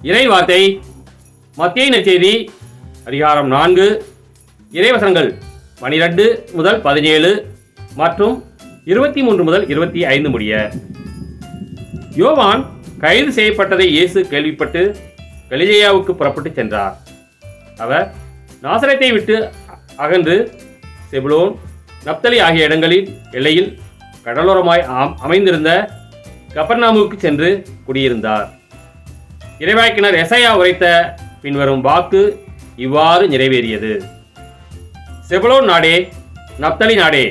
இறைவார்த்தை மத்தேயு நற்செய்தி அதிகாரம் 4 இறைவசனங்கள் 12 முதல் 17 மற்றும் 23 முதல் 25 முடிய. யோவான் கைது செய்யப்பட்டதை இயேசு கேள்விப்பட்டு கலிலேயாவுக்கு புறப்பட்டு சென்றார். அவர் நாசரேத்தை விட்டு அகன்று செபுலோன், நப்தலி ஆகிய இடங்களில் எல்லையில் கடலோரமாய் அமைந்திருந்த கப்பர்நாமுக்கு சென்று குடியிருந்தார். இறைவாக்கினர் எசையா உரைத்த பின்வரும் வாக்கு இவ்வாறு நிறைவேறியது. செபுலோன் நாடே, நப்தலி நாடே,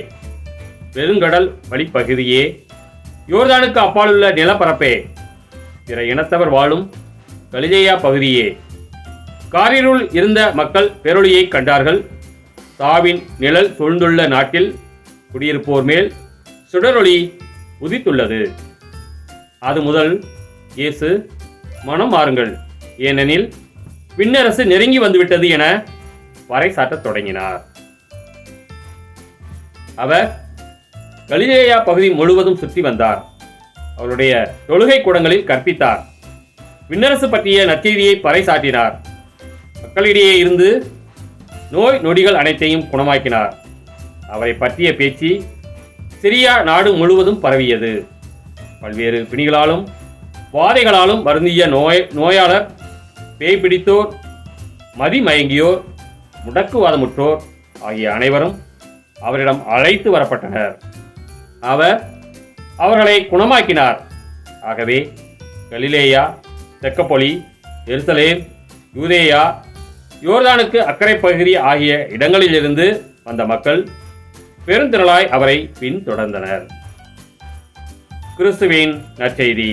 பெருங்கடல் வழிப்பகுதியே, யோர்தானுக்கு அப்பாலுள்ள நிலப்பரப்பே, பிற இனத்தவர் வாழும் கலிலேயா பகுதியே, காரிருள் இருந்த மக்கள் பேரொளியை கண்டார்கள். சாவின் நிழல் சூழ்ந்துள்ள நாட்டில் குடியிருப்போர் மேல் சுடரொளி உதித்துள்ளது. அது முதல் இயேசு மனம் மாறுங்கள், ஏனெனில் விண்ணரசு நெருங்கி வந்துவிட்டது என பறைசாற்றத் தொடங்கினார். அவர் கலிலேயா பகுதி முழுவதும் சுற்றி வந்தார். அவருடைய தொழுகை கூடங்களில் கற்பித்தார். விண்ணரசு பற்றிய நற்செய்தியை பறைசாற்றினார். மக்களிடையே இருந்து நோய் நொடிகள் அனைத்தையும் குணமாக்கினார். அவரை பற்றிய பேச்சு சிரியா நாடு முழுவதும் பரவியது. பல்வேறு பிணிகளாலும் வாதைகளாலும் வருந்திய நோயாளர், பேய் பிடித்தோர், மதிமயங்கியோர், முடக்குவாதமுற்றோர் ஆகிய அனைவரும் அவரிடம் அழைத்து வரப்பட்டனர். அவர் அவர்களை குணமாக்கினார். ஆகவே கலிலேயா, தெக்கப்பொலி, எருசலேம், யூதேயா, யோர்தானுக்கு அக்கறை பகுதி ஆகிய இடங்களிலிருந்து வந்த மக்கள் பெருந்திரளாய் அவரை பின்தொடர்ந்தனர். கிறிஸ்துவின் நற்செய்தி.